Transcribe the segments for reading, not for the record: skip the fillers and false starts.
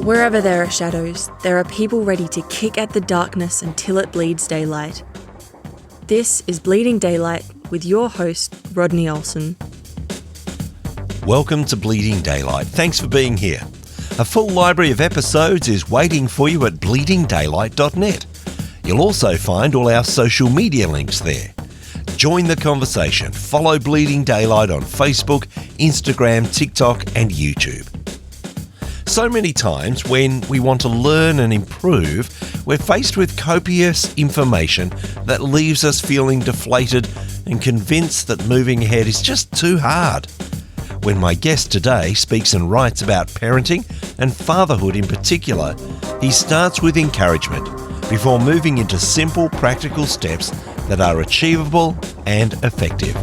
Wherever there are shadows, there are people ready to kick at the darkness until it bleeds daylight. This is Bleeding Daylight with your host, Rodney Olson. Welcome to Bleeding Daylight. Thanks for being here. A full library of episodes is waiting for you at bleedingdaylight.net. You'll also find all our social media links there. Join the conversation. Follow Bleeding Daylight on Facebook, Instagram, TikTok, and YouTube. So many times when we want to learn and improve, we're faced with copious information that leaves us feeling deflated and convinced that moving ahead is just too hard. When my guest today speaks and writes about parenting and fatherhood in particular, he starts with encouragement before moving into simple, practical steps that are achievable and effective.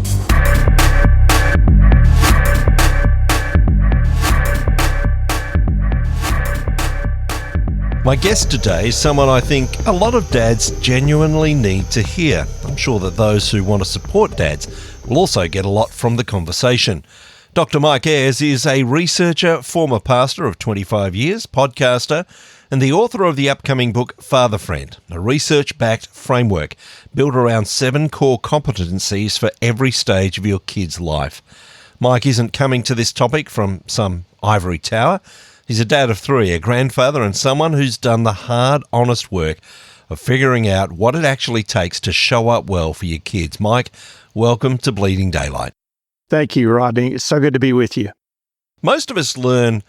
My guest today is someone I think a lot of dads genuinely need to hear. I'm sure that those who want to support dads will also get a lot from the conversation. Dr. Mike Ayers is a researcher, former pastor of 25 years, podcaster, and the author of the upcoming book Father Friend, a research-backed framework built around 7 core competencies for every stage of your kid's life. Mike isn't coming to this topic from some ivory tower. He's a dad of 3, a grandfather, and someone who's done the hard, honest work of figuring out what it actually takes to show up well for your kids. Mike, welcome to Bleeding Daylight. Thank you, Rodney. It's so good to be with you. Most of us learn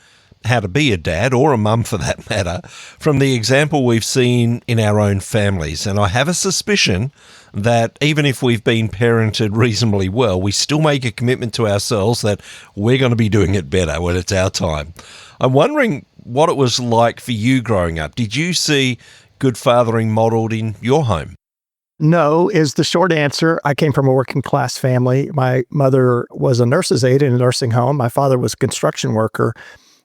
how to be a dad, or a mum for that matter, from the example we've seen in our own families. And I have a suspicion that even if we've been parented reasonably well, we still make a commitment to ourselves that we're going to be doing it better when it's our time. I'm wondering what it was like for you growing up. Did you see good fathering modelled in your home? No is the short answer. I came from a working class family. My mother was a nurse's aide in a nursing home. My father was a construction worker.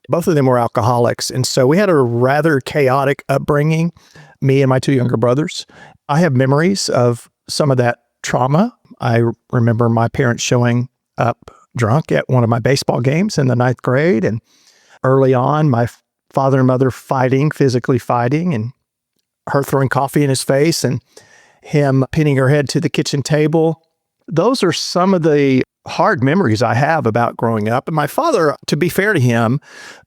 Both of them were alcoholics. And so we had a rather chaotic upbringing, me and my 2 younger brothers. I have memories of some of that trauma. I remember my parents showing up drunk at one of my baseball games in the 9th grade. And early on, my father and mother fighting, physically fighting, and her throwing coffee in his face and him pinning her head to the kitchen table. Those are some of the hard memories I have about growing up. And my father, to be fair to him,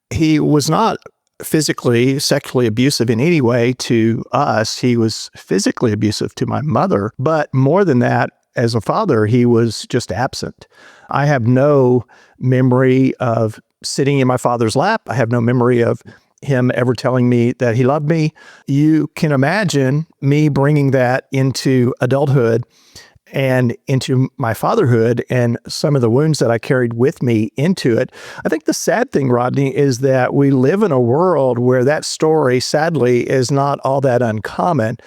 he was not physically, sexually abusive in any way to us. He was physically abusive to my mother. But more than that, as a father, he was just absent. I have no memory of sitting in my father's lap. I have no memory of him ever telling me that he loved me. You can imagine me bringing that into adulthood and into my fatherhood and some of the wounds that I carried with me into it. I think the sad thing, Rodney, is that we live in a world where that story, sadly, is not all that uncommon.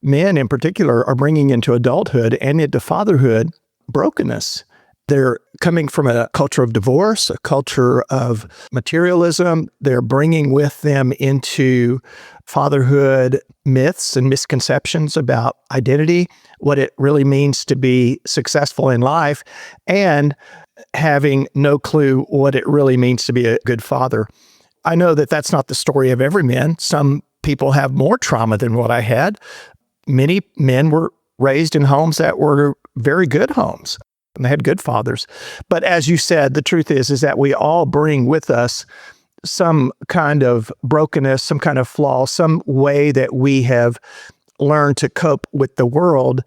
Men in particular are bringing into adulthood and into fatherhood brokenness. They're coming from a culture of divorce, a culture of materialism. They're bringing with them into fatherhood myths and misconceptions about identity, what it really means to be successful in life, and having no clue what it really means to be a good father. I know that that's not the story of every man. Some people have more trauma than what I had. Many men were raised in homes that were very good homes, and they had good fathers. But as you said, the truth is that we all bring with us some kind of brokenness, some kind of flaw, some way that we have learned to cope with the world.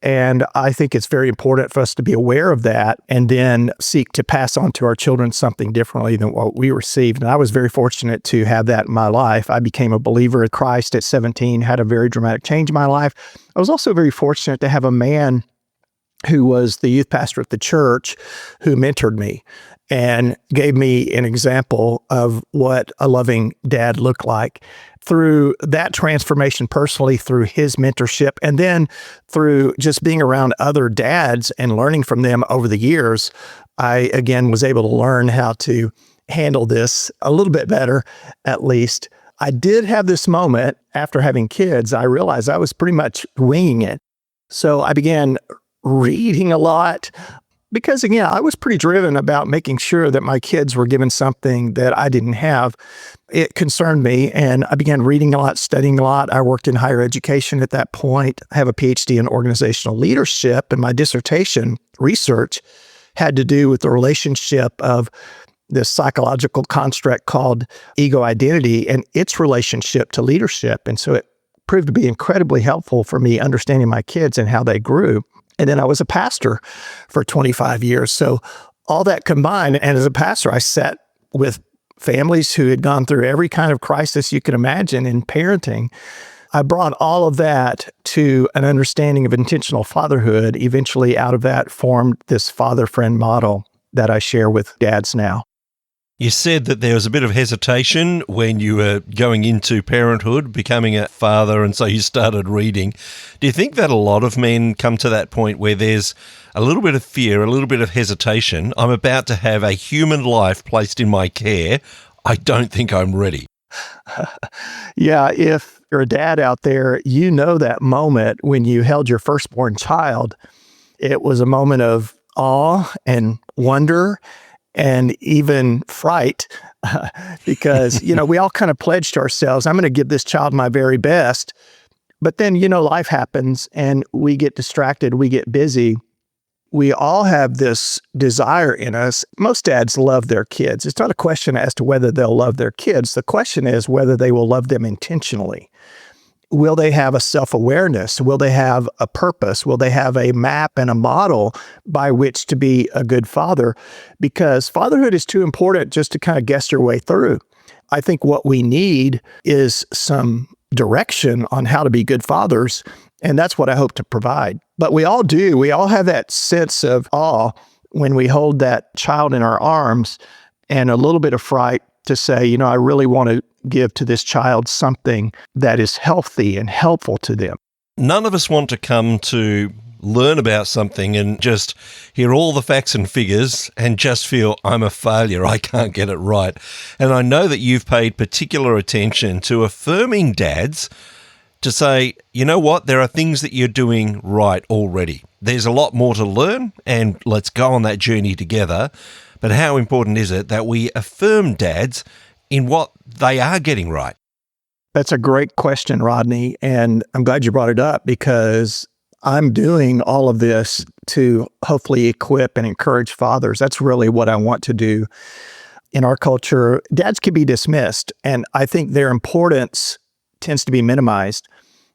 And I think it's very important for us to be aware of that and then seek to pass on to our children something differently than what we received. And I was very fortunate to have that in my life. I became a believer in Christ at 17, had a very dramatic change in my life. I was also very fortunate to have a man who was the youth pastor at the church who mentored me and gave me an example of what a loving dad looked like. Through that transformation personally, through his mentorship, and then through just being around other dads and learning from them over the years, I, again, was able to learn how to handle this a little bit better, at least. I did have this moment after having kids. I realized I was pretty much winging it. So I began reading a lot, Because again, I was pretty driven about making sure that my kids were given something that I didn't have. It concerned me, and I began reading a lot, studying a lot. I worked in higher education at that point. I have a PhD in organizational leadership, and my dissertation research had to do with the relationship of this psychological construct called ego identity and its relationship to leadership. And so it proved to be incredibly helpful for me understanding my kids and how they grew. And then I was a pastor for 25 years. So all that combined, and as a pastor, I sat with families who had gone through every kind of crisis you can imagine in parenting. I brought all of that to an understanding of intentional fatherhood. Eventually, out of that formed this father-friend model that I share with dads now. You said that there was a bit of hesitation when you were going into parenthood, becoming a father, and so you started reading. Do you think that a lot of men come to that point where there's a little bit of fear, a little bit of hesitation? I'm about to have a human life placed in my care. I don't think I'm ready. Yeah, if you're a dad out there, you know that moment when you held your firstborn child. It was a moment of awe and wonder and even fright because, we all kind of pledged to ourselves, I'm going to give this child my very best. But then, life happens and we get distracted, we get busy. We all have this desire in us. Most dads love their kids. It's not a question as to whether they'll love their kids. The question is whether they will love them intentionally. Will they have a self-awareness? Will they have a purpose? Will they have a map and a model by which to be a good father? Because fatherhood is too important just to kind of guess your way through. I think what we need is some direction on how to be good fathers, and that's what I hope to provide. But we all do. We all have that sense of awe when we hold that child in our arms and a little bit of fright to say, I really want to give to this child something that is healthy and helpful to them. None of us want to come to learn about something and just hear all the facts and figures and just feel I'm a failure, I can't get it right. And I know that you've paid particular attention to affirming dads to say, you know what, there are things that you're doing right already. There's a lot more to learn, and let's go on that journey together. But how important is it that we affirm dads in what they are getting right? That's a great question, Rodney, and I'm glad you brought it up because I'm doing all of this to hopefully equip and encourage fathers. That's really what I want to do. In our culture, dads can be dismissed, and I think their importance tends to be minimized.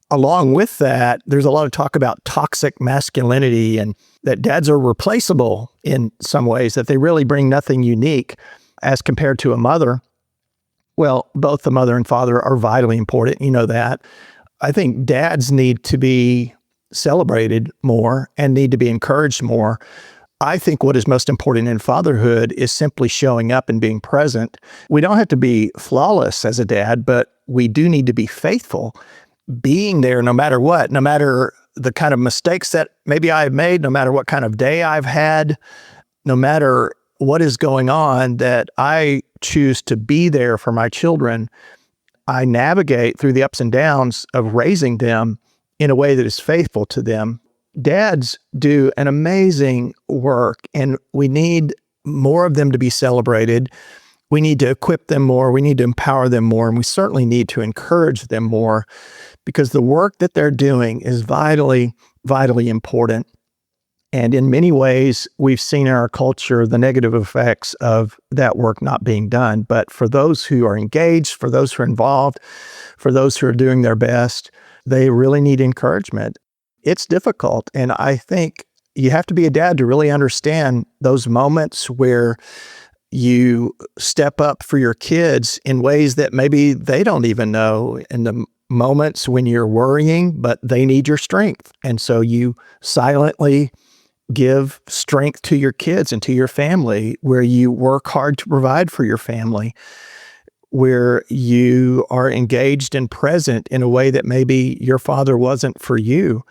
Along with that, there's a lot of talk about toxic masculinity and that dads are replaceable in some ways, that they really bring nothing unique as compared to a mother. Well, both the mother and father are vitally important. You know that. I think dads need to be celebrated more and need to be encouraged more. I think what is most important in fatherhood is simply showing up and being present. We don't have to be flawless as a dad, but we do need to be faithful, being there no matter what, no matter the kind of mistakes that maybe I've made, no matter what kind of day I've had, no matter what is going on, that I choose to be there for my children. I navigate through the ups and downs of raising them in a way that is faithful to them. Dads do an amazing work, and we need more of them to be celebrated. We need to equip them more. We need to empower them more. And we certainly need to encourage them more because the work that they're doing is vitally, vitally important. And in many ways, we've seen in our culture the negative effects of that work not being done. But for those who are engaged, for those who are involved, for those who are doing their best, they really need encouragement. It's difficult. And I think you have to be a dad to really understand those moments where you step up for your kids in ways that maybe they don't even know, in the moments when you're worrying, but they need your strength. And so you silently give strength to your kids and to your family, where you work hard to provide for your family, where you are engaged and present in a way that maybe your father wasn't for you,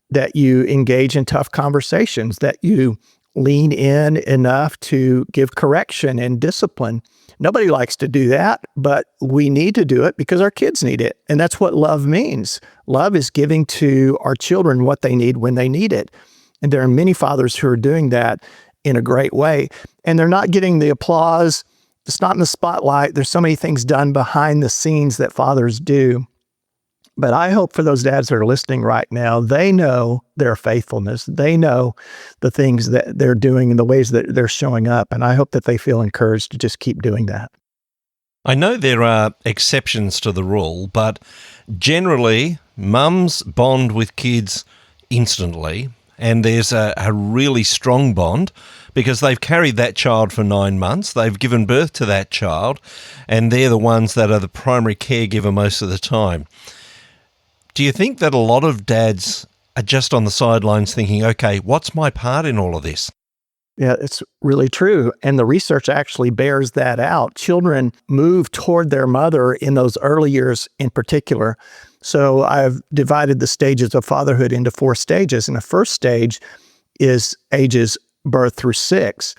that you engage in tough conversations, that you lean in enough to give correction and discipline. Nobody likes to do that, but we need to do it because our kids need it. And that's what love means. Love is giving to our children what they need when they need it. And there are many fathers who are doing that. in a great way. And they're not getting the applause. It's not in the spotlight. There's so many things done behind the scenes that fathers do. But I hope for those dads that are listening right now, they know their faithfulness. They know the things that they're doing and the ways that they're showing up. And I hope that they feel encouraged to just keep doing that. I know there are exceptions to the rule, but generally, mums bond with kids instantly, and there's a really strong bond because they've carried that child for 9 months, they've given birth to that child, and they're the ones that are the primary caregiver most of the time. Do you think that a lot of dads are just on the sidelines thinking, okay, what's my part in all of this? Yeah, it's really true. And the research actually bears that out. Children move toward their mother in those early years in particular. So I've divided the stages of fatherhood into 4 stages. And the first stage is ages birth through 6.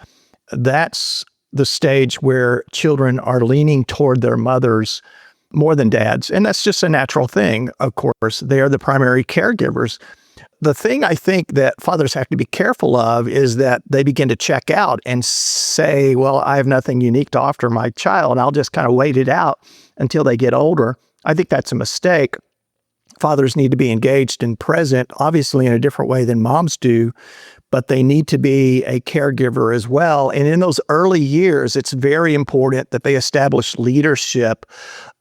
That's the stage where children are leaning toward their mothers more than dads. And that's just a natural thing, of course. They are the primary caregivers. The thing I think that fathers have to be careful of is that they begin to check out and say, well, I have nothing unique to offer my child. I'll just kind of wait it out until they get older. I think that's a mistake. Fathers need to be engaged and present, obviously in a different way than moms do, but they need to be a caregiver as well. And in those early years, it's very important that they establish leadership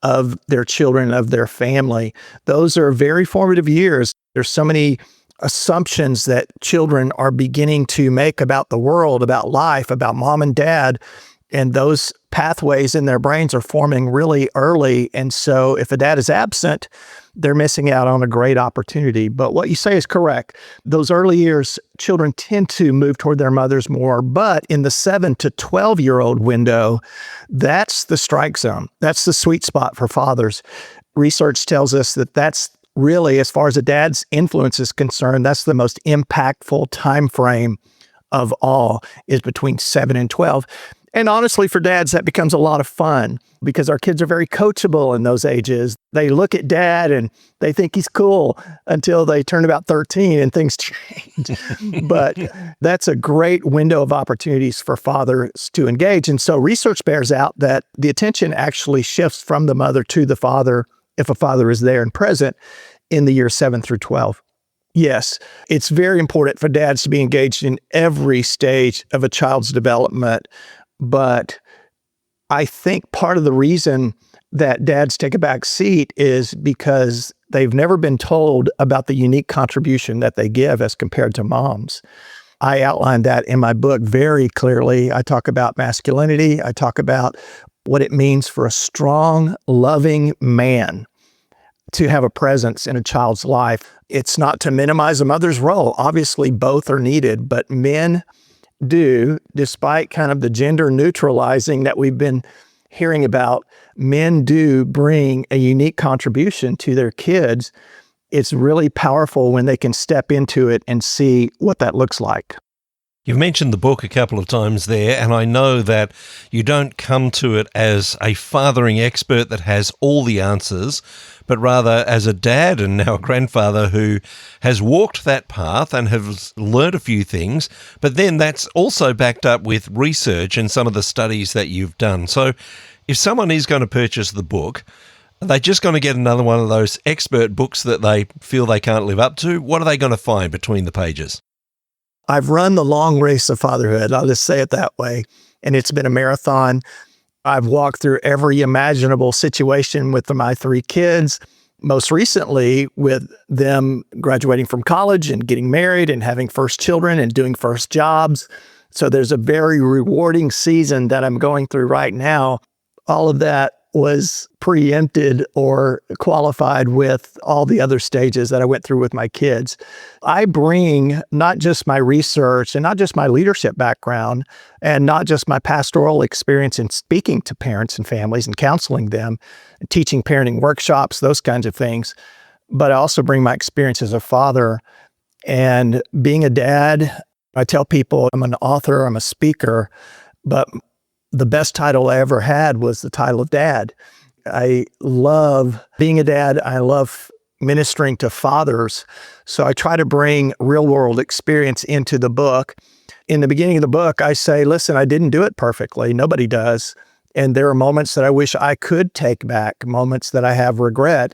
of their children, of their family. Those are very formative years. There's so many assumptions that children are beginning to make about the world, about life, about mom and dad. And those pathways in their brains are forming really early. And so if a dad is absent, they're missing out on a great opportunity. But what you say is correct. Those early years, children tend to move toward their mothers more. But in the 7 to 12-year-old window, that's the strike zone. That's the sweet spot for fathers. Research tells us that that's really, as far as a dad's influence is concerned, that's the most impactful time frame of all, is between 7 and 12. And honestly, for dads, that becomes a lot of fun because our kids are very coachable in those ages. They look at dad and they think he's cool until they turn about 13 and things change. But that's a great window of opportunities for fathers to engage. And so research bears out that the attention actually shifts from the mother to the father if a father is there and present in the years 7 through 12. Yes, it's very important for dads to be engaged in every stage of a child's development. But I think part of the reason that dads take a back seat is because they've never been told about the unique contribution that they give as compared to moms. I outlined that in my book very clearly. I talk about masculinity. I talk about what it means for a strong, loving man to have a presence in a child's life. It's not to minimize a mother's role. Obviously, both are needed, but men do, despite kind of the gender neutralizing that we've been hearing about, men do bring a unique contribution to their kids. It's really powerful when they can step into it and see what that looks like. You've mentioned the book a couple of times there, and I know that you don't come to it as a fathering expert that has all the answers, but rather as a dad and now a grandfather who has walked that path and has learned a few things, but then that's also backed up with research and some of the studies that you've done. So if someone is going to purchase the book, are they just going to get another one of those expert books that they feel they can't live up to? What are they going to find between the pages? I've run the long race of fatherhood, I'll just say it that way, and it's been a marathon. I've walked through every imaginable situation with my 3 kids, most recently with them graduating from college and getting married and having first children and doing first jobs. So there's a very rewarding season that I'm going through right now. All of that was preempted or qualified with all the other stages that I went through with my kids. I bring not just my research and not just my leadership background and not just my pastoral experience in speaking to parents and families and counseling them, and teaching parenting workshops, those kinds of things, but I also bring my experience as a father and being a dad. I tell people I'm an author, I'm a speaker, but the best title I ever had was the title of dad. I love being a dad. I love ministering to fathers. So I try to bring real world experience into the book. in the beginning of the book, I say, listen, I didn't do it perfectly. Nobody does. And there are moments that I wish I could take back, moments that I have regret.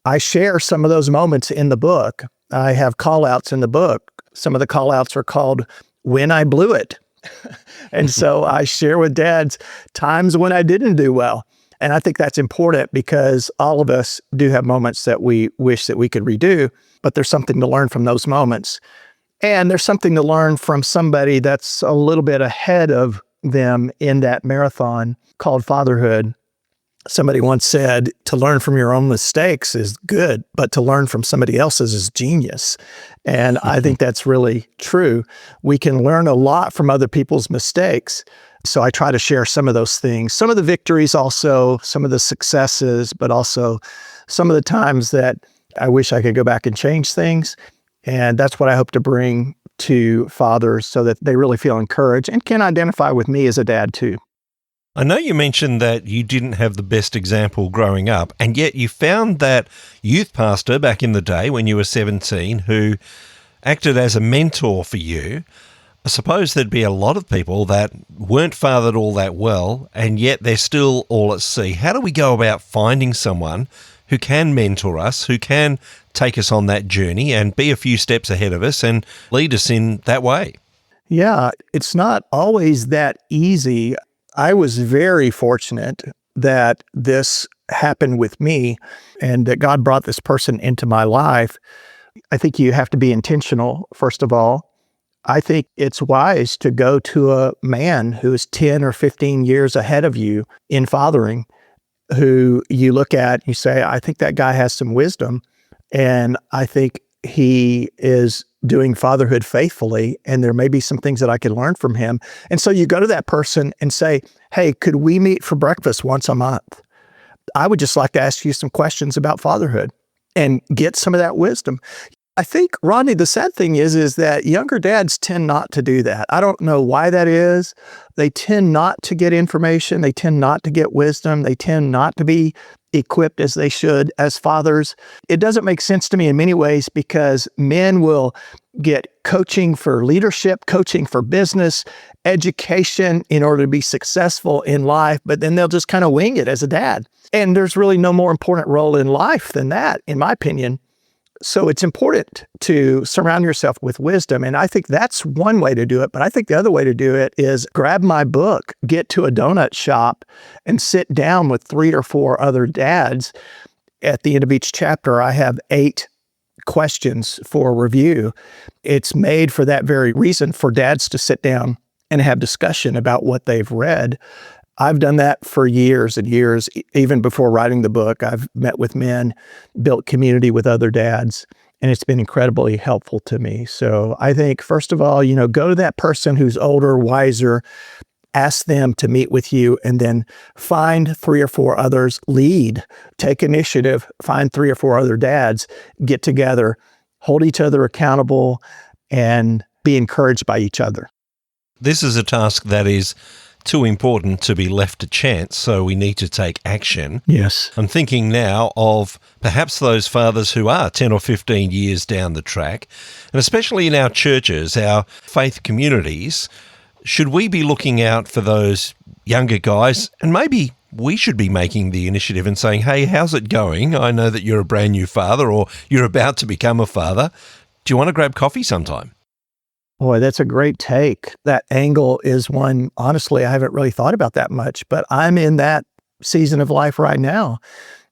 I share some of those moments in the book. I have call outs in the book. Some of the call outs are called When I Blew It. And so I share with dads times when I didn't do well. And I think that's important because all of us do have moments that we wish that we could redo, but there's something to learn from those moments. And there's something to learn from somebody that's a little bit ahead of them in that marathon called fatherhood. Somebody once said, to learn from your own mistakes is good, but to learn from somebody else's is genius. And I think that's really true. We can learn a lot from other people's mistakes. So I try to share some of those things, some of the victories also, some of the successes, but also some of the times that I wish I could go back and change things. And that's what I hope to bring to fathers so that they really feel encouraged and can identify with me as a dad too. I know you mentioned that you didn't have the best example growing up, and yet you found that youth pastor back in the day when you were 17 who acted as a mentor for you. I suppose there'd be a lot of people that weren't fathered all that well, and yet they're still all at sea. How do we go about finding someone who can mentor us, who can take us on that journey and be a few steps ahead of us and lead us in that way? Yeah, it's not always that easy. I was very fortunate that this happened with me and that God brought this person into my life. I think you have to be intentional, first of all. I think it's wise to go to a man who is 10 or 15 years ahead of you in fathering, who you look at, you say, I think that guy has some wisdom, and I think he is doing fatherhood faithfully, and there may be some things that I can learn from him. And so you go to that person and say, hey, could we meet for breakfast once a month? I would just like to ask you some questions about fatherhood and get some of that wisdom. I think, Rodney, the sad thing is that younger dads tend not to do that. I don't know why that is. They tend not to get information. They tend not to get wisdom. They tend not to be equipped as they should as fathers. It doesn't make sense to me in many ways because men will get coaching for leadership, coaching for business, education in order to be successful in life, but then they'll just kind of wing it as a dad. And there's really no more important role in life than that, in my opinion. So it's important to surround yourself with wisdom. And I think that's one way to do it. But I think the other way to do it is grab my book, get to a donut shop, and sit down with 3 or 4 other dads. At the end of each chapter, I have 8 questions for review. It's made for that very reason, for dads to sit down and have discussion about what they've read. I've done that for years and years. Even before writing the book, I've met with men, built community with other dads, and it's been incredibly helpful to me. So I think, first of all, go to that person who's older, wiser, ask them to meet with you, and then find 3 or 4 others, lead, take initiative, find 3 or 4 other dads, get together, hold each other accountable, and be encouraged by each other. This is a task that is too important to be left to chance, so we need to take action. Yes. I'm thinking now of perhaps those fathers who are 10 or 15 years down the track, and especially in our churches, our faith communities, should we be looking out for those younger guys? And maybe we should be making the initiative and saying, hey, how's it going? I know that you're a brand new father or you're about to become a father. Do you want to grab coffee sometime? Boy, that's a great take. That angle is one, honestly, I haven't really thought about that much, but I'm in that season of life right now.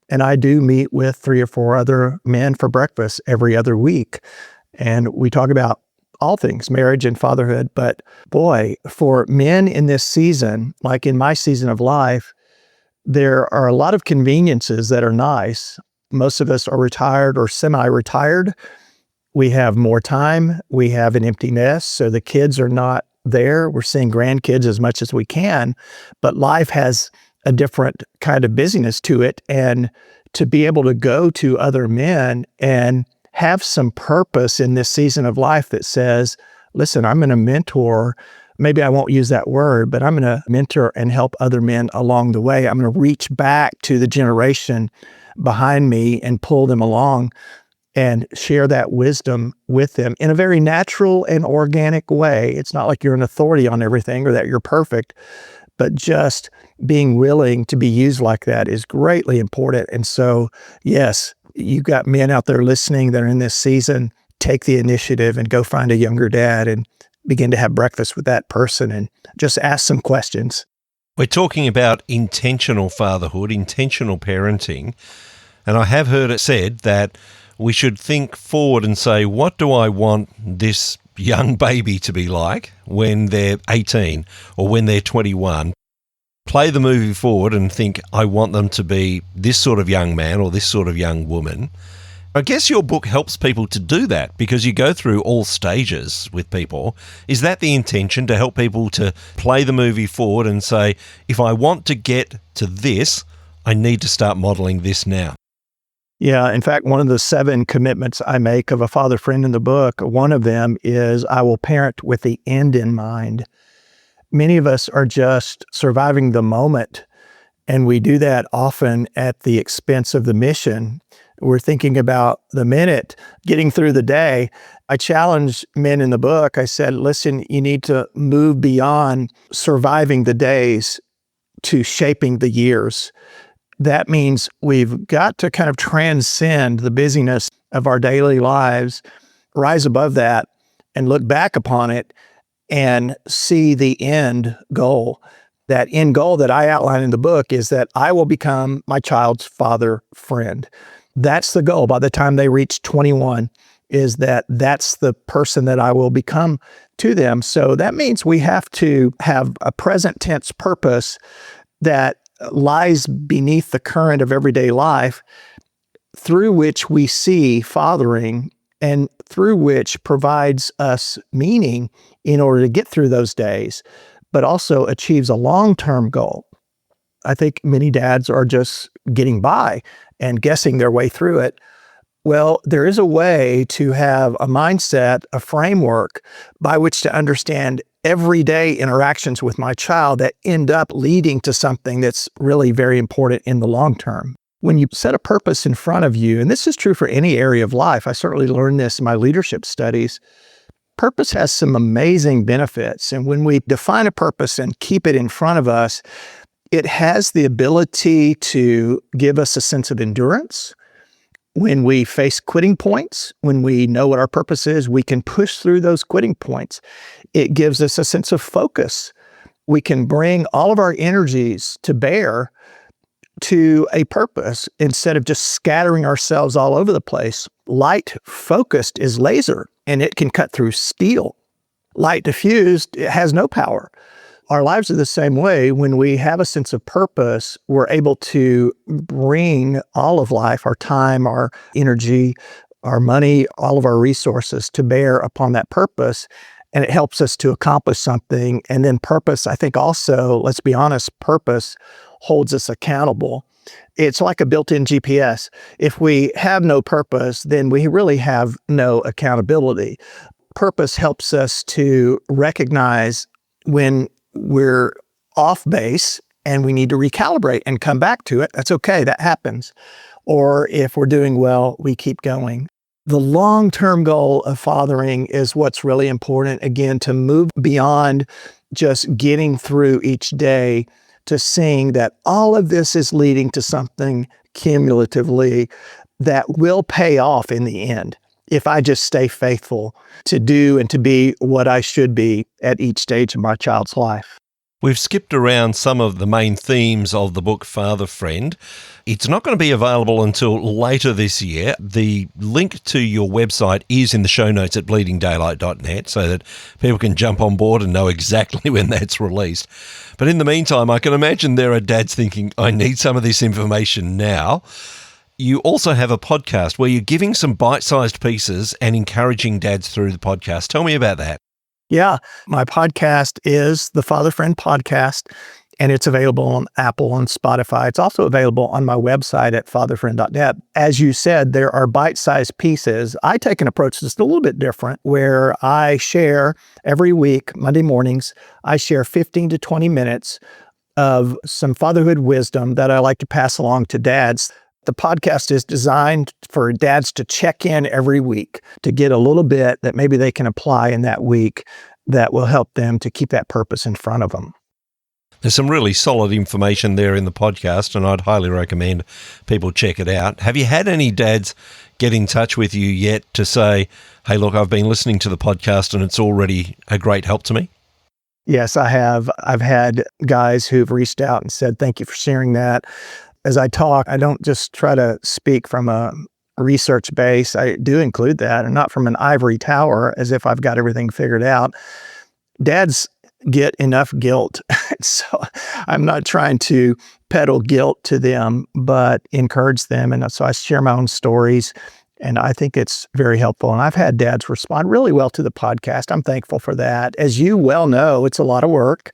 And I do meet with 3 or 4 other men for breakfast every other week. And we talk about all things, marriage and fatherhood. But boy, for men in this season, like in my season of life, there are a lot of conveniences that are nice. Most of us are retired or semi-retired. We have more time. We have an empty nest, so the kids are not there. We're seeing grandkids as much as we can, but life has a different kind of busyness to it. And to be able to go to other men and have some purpose in this season of life that says, listen, I'm going to mentor. Maybe I won't use that word, but I'm going to mentor and help other men along the way. I'm going to reach back to the generation behind me and pull them along. and share that wisdom with them in a very natural and organic way. It's not like you're an authority on everything or that you're perfect, but just being willing to be used like that is greatly important. And so, yes, you've got men out there listening that are in this season. Take the initiative and go find a younger dad and begin to have breakfast with that person and just ask some questions. We're talking about intentional fatherhood, intentional parenting. And I have heard it said that we should think forward and say, what do I want this young baby to be like when they're 18 or when they're 21? Play the movie forward and think, I want them to be this sort of young man or this sort of young woman. I guess your book helps people to do that because you go through all stages with people. Is that the intention, to help people to play the movie forward and say, if I want to get to this, I need to start modeling this now? Yeah, in fact, one of the 7 commitments I make of a father friend in the book, one of them is I will parent with the end in mind. Many of us are just surviving the moment, and we do that often at the expense of the mission. We're thinking about the minute, getting through the day. I challenge men in the book. I said, listen, you need to move beyond surviving the days to shaping the years. That means we've got to kind of transcend the busyness of our daily lives, rise above that, and look back upon it and see the end goal. That end goal that I outline in the book is that I will become my child's father friend. That's the goal. By the time they reach 21, is that that's the person that I will become to them. So that means we have to have a present tense purpose that lies beneath the current of everyday life, through which we see fathering and through which provides us meaning in order to get through those days, but also achieves a long-term goal. I think many dads are just getting by and guessing their way through it. Well, there is a way to have a mindset, a framework by which to understand everyday interactions with my child that end up leading to something that's really very important in the long term. When you set a purpose in front of you, and this is true for any area of life, I certainly learned this in my leadership studies, purpose has some amazing benefits. And when we define a purpose and keep it in front of us, it has the ability to give us a sense of endurance. When we face quitting points, when we know what our purpose is, we can push through those quitting points. It gives us a sense of focus. We can bring all of our energies to bear to a purpose instead of just scattering ourselves all over the place. Light focused is laser, and it can cut through steel. Light diffused, it has no power. Our lives are the same way. When we have a sense of purpose, we're able to bring all of life, our time, our energy, our money, all of our resources to bear upon that purpose. And it helps us to accomplish something. And then purpose, I think also, let's be honest, purpose holds us accountable. It's like a built-in GPS. If we have no purpose, then we really have no accountability. Purpose helps us to recognize when we're off base and we need to recalibrate and come back to it. That's okay, that happens. Or if we're doing well, we keep going. The long-term goal of fathering is what's really important, again, to move beyond just getting through each day to seeing that all of this is leading to something cumulatively that will pay off in the end if I just stay faithful to do and to be what I should be at each stage of my child's life. We've skipped around some of the main themes of the book Father Friend. It's not going to be available until later this year. The link to your website is in the show notes at bleedingdaylight.net so that people can jump on board and know exactly when that's released. But in the meantime, I can imagine there are dads thinking, I need some of this information now. You also have a podcast where you're giving some bite-sized pieces and encouraging dads through the podcast. Tell me about that. Yeah, my podcast is the Father Friend Podcast, and it's available on Apple and Spotify. It's also available on my website at fatherfriend.net. As you said, there are bite-sized pieces. I take an approach that's a little bit different, where I share every week, Monday mornings, I share 15 to 20 minutes of some fatherhood wisdom that I like to pass along to dads. The podcast is designed for dads to check in every week to get a little bit that maybe they can apply in that week that will help them to keep that purpose in front of them. There's some really solid information there in the podcast, and I'd highly recommend people check it out. Have you had any dads get in touch with you yet to say, hey, look, I've been listening to the podcast and it's already a great help to me? Yes, I have. I've had guys who've reached out and said, thank you for sharing that. As I talk, I don't just try to speak from a research base. I do include that, and not from an ivory tower as if I've got everything figured out. Dads get enough guilt. So I'm not trying to peddle guilt to them, but encourage them. And so I share my own stories, and I think it's very helpful. And I've had dads respond really well to the podcast. I'm thankful for that. As you well know, it's a lot of work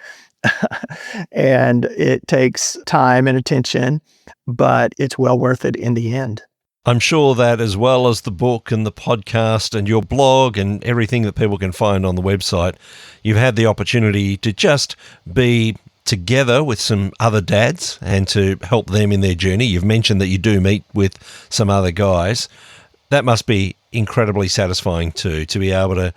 and it takes time and attention, but it's well worth it in the end. I'm sure that as well as the book and the podcast and your blog and everything that people can find on the website, you've had the opportunity to just be together with some other dads and to help them in their journey. You've mentioned that you do meet with some other guys. That must be incredibly satisfying too, to be able to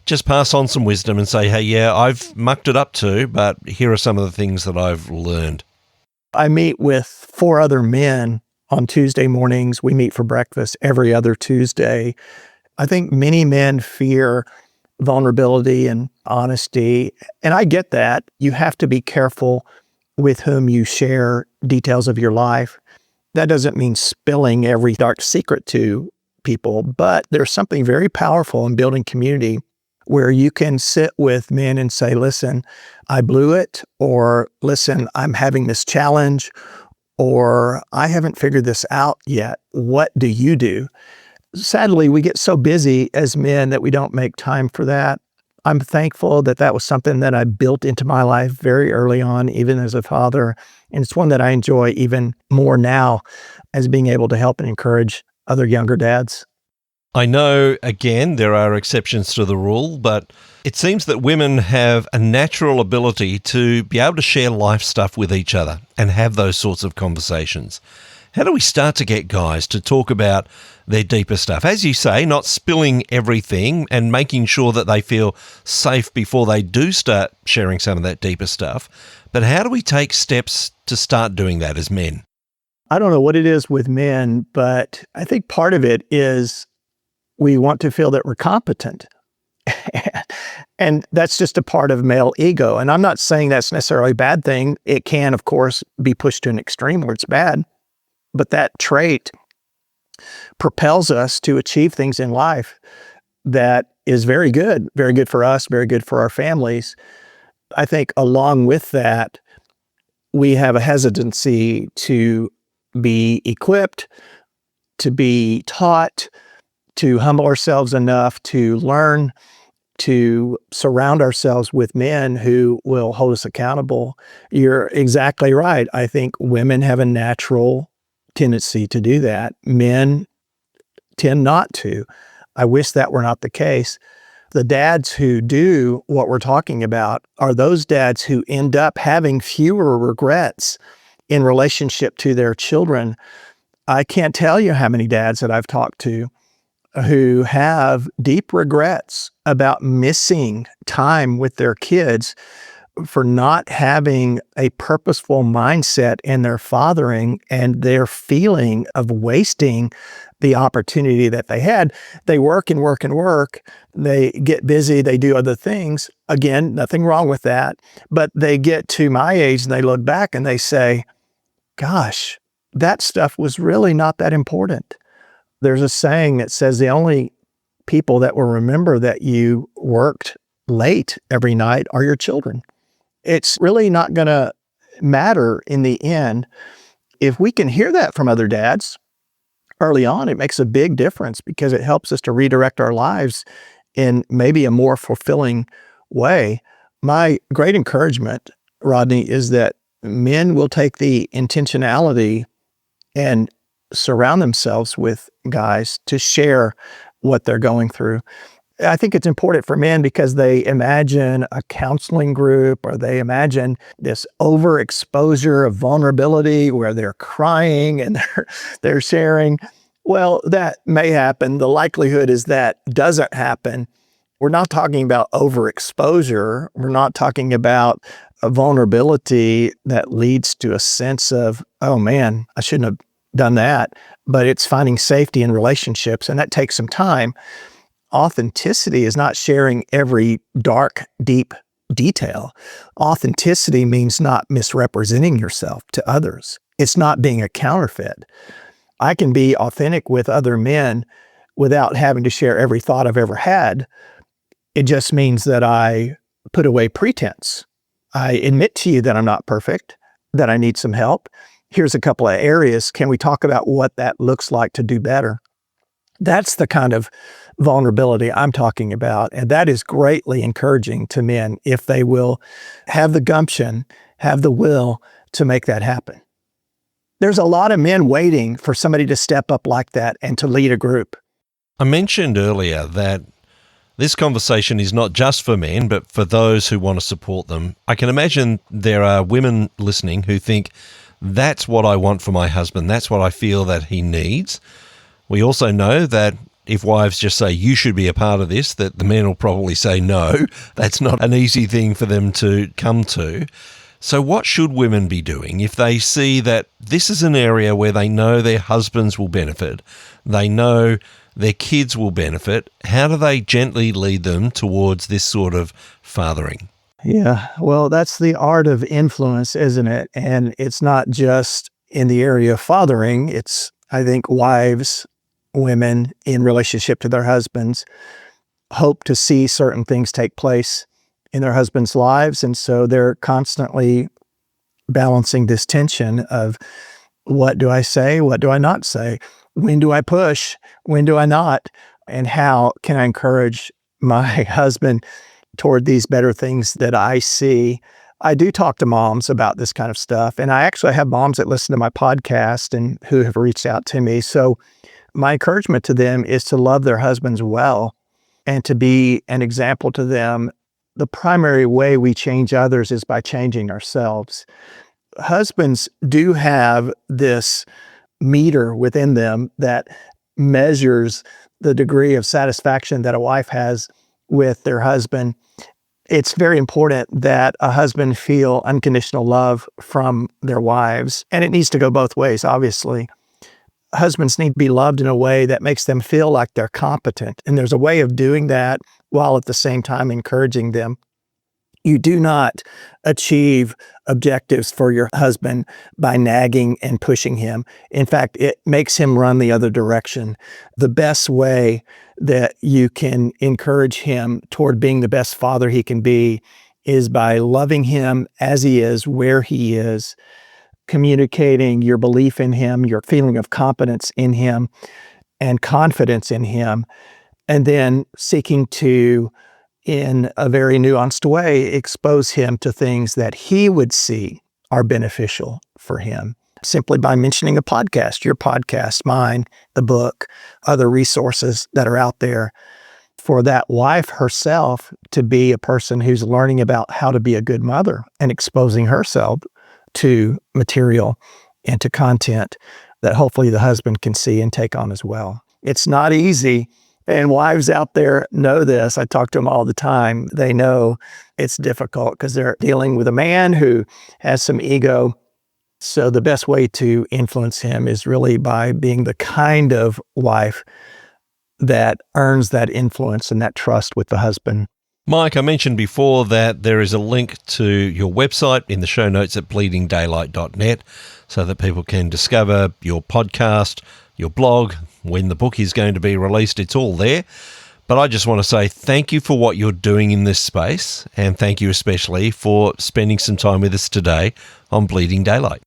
just pass on some wisdom and say, hey, yeah, I've mucked it up too, but here are some of the things that I've learned. I meet with 4 other men on Tuesday mornings. We meet for breakfast every other Tuesday. I think many men fear vulnerability and honesty, and I get that. You have to be careful with whom you share details of your life. That doesn't mean spilling every dark secret to people, but there's something very powerful in building community where you can sit with men and say, listen, I blew it, or listen, I'm having this challenge, or I haven't figured this out yet. What do you do? Sadly, we get so busy as men that we don't make time for that. I'm thankful that that was something that I built into my life very early on, even as a father. And it's one that I enjoy even more now as being able to help and encourage other younger dads. I know, again, there are exceptions to the rule, but it seems that women have a natural ability to be able to share life stuff with each other and have those sorts of conversations. How do we start to get guys to talk about their deeper stuff? As you say, not spilling everything and making sure that they feel safe before they do start sharing some of that deeper stuff. But how do we take steps to start doing that as men? I don't know what it is with men, but I think part of it is we want to feel that we're competent. And that's just a part of male ego. And I'm not saying that's necessarily a bad thing. It can, of course, be pushed to an extreme where it's bad. But that trait propels us to achieve things in life that is very good for us, very good for our families. I think along with that, we have a hesitancy to be equipped, to be taught, to humble ourselves enough to learn, to surround ourselves with men who will hold us accountable. You're exactly right. I think women have a natural tendency to do that. Men tend not to. I wish that were not the case. The dads who do what we're talking about are those dads who end up having fewer regrets in relationship to their children. I can't tell you how many dads that I've talked to who have deep regrets about missing time with their kids for not having a purposeful mindset in their fathering and their feeling of wasting the opportunity that they had. They work and work and work. They get busy. They do other things. Again, nothing wrong with that. But they get to my age and they look back and they say, gosh, that stuff was really not that important. There's a saying that says the only people that will remember that you worked late every night are your children. It's really not going to matter in the end. If we can hear that from other dads early on, it makes a big difference because it helps us to redirect our lives in maybe a more fulfilling way. My great encouragement, Rodney, is that men will take the intentionality and surround themselves with guys to share what they're going through. I think it's important for men because they imagine a counseling group or they imagine this overexposure of vulnerability where they're crying and they're sharing. Well, that may happen. The likelihood is that doesn't happen. We're not talking about overexposure. We're not talking about a vulnerability that leads to a sense of, oh man, I shouldn't have done that. But it's finding safety in relationships, and that takes some time. Authenticity is not sharing every dark, deep detail. Authenticity means not misrepresenting yourself to others. It's not being a counterfeit. I can be authentic with other men without having to share every thought I've ever had. It just means that I put away pretense. I admit to you that I'm not perfect, that I need some help. Here's a couple of areas. Can we talk about what that looks like to do better? That's the kind of vulnerability I'm talking about. And that is greatly encouraging to men if they will have the gumption, have the will to make that happen. There's a lot of men waiting for somebody to step up like that and to lead a group. I mentioned earlier that this conversation is not just for men, but for those who want to support them. I can imagine there are women listening who think, that's what I want for my husband. That's what I feel that he needs. We also know that if wives just say, you should be a part of this, that the men will probably say no. That's not an easy thing for them to come to. So what should women be doing if they see that this is an area where they know their husbands will benefit, they know their kids will benefit? How do they gently lead them towards this sort of fathering? Yeah, well, that's the art of influence, isn't it? And it's not just in the area of fathering. It's, I think, wives, women in relationship to their husbands hope to see certain things take place in their husbands' lives. And so they're constantly balancing this tension of, what do I say? What do I not say? When do I push? When do I not? And how can I encourage my husband toward these better things that I see? I do talk to moms about this kind of stuff. And I actually have moms that listen to my podcast and who have reached out to me. So my encouragement to them is to love their husbands well and to be an example to them. The primary way we change others is by changing ourselves. Husbands do have this meter within them that measures the degree of satisfaction that a wife has with their husband. It's very important that a husband feel unconditional love from their wives, and it needs to go both ways, obviously. Husbands need to be loved in a way that makes them feel like they're competent, and there's a way of doing that while at the same time encouraging them. You do not achieve objectives for your husband by nagging and pushing him. In fact, it makes him run the other direction. The best way that you can encourage him toward being the best father he can be is by loving him as he is, where he is, communicating your belief in him, your feeling of competence in him, and confidence in him, and then seeking to, in a very nuanced way, expose him to things that he would see are beneficial for him, simply by mentioning a podcast, your podcast, mine, the book, other resources that are out there, for that wife herself to be a person who's learning about how to be a good mother and exposing herself to material and to content that hopefully the husband can see and take on as well. It's not easy. And wives out there know this. I talk to them all the time. They know it's difficult because they're dealing with a man who has some ego. So the best way to influence him is really by being the kind of wife that earns that influence and that trust with the husband. Mike, I mentioned before that there is a link to your website in the show notes at bleedingdaylight.net so that people can discover your podcast, your blog, when the book is going to be released. It's all there. But I just want to say thank you for what you're doing in this space, and thank you especially for spending some time with us today on Bleeding Daylight.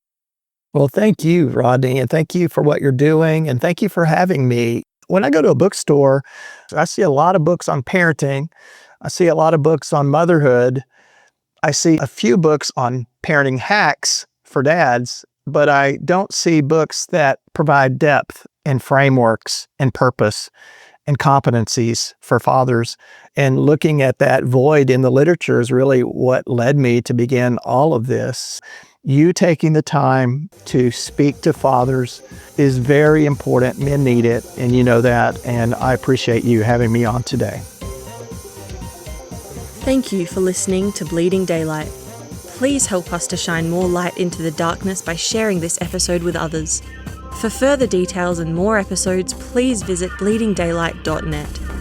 Well, thank you, Rodney, and thank you for what you're doing, and thank you for having me. When I go to a bookstore, I see a lot of books on parenting. I see a lot of books on motherhood. I see a few books on parenting hacks for dads, but I don't see books that provide depth and frameworks and purpose. and competencies for fathers. And looking at that void in the literature is really what led me to begin all of this. You taking the time to speak to fathers is very important. Men need it, and you know that, and I appreciate you having me on today. Thank you for listening to Bleeding Daylight. Please help us to shine more light into the darkness by sharing this episode with others. For further details and more episodes, please visit bleedingdaylight.net.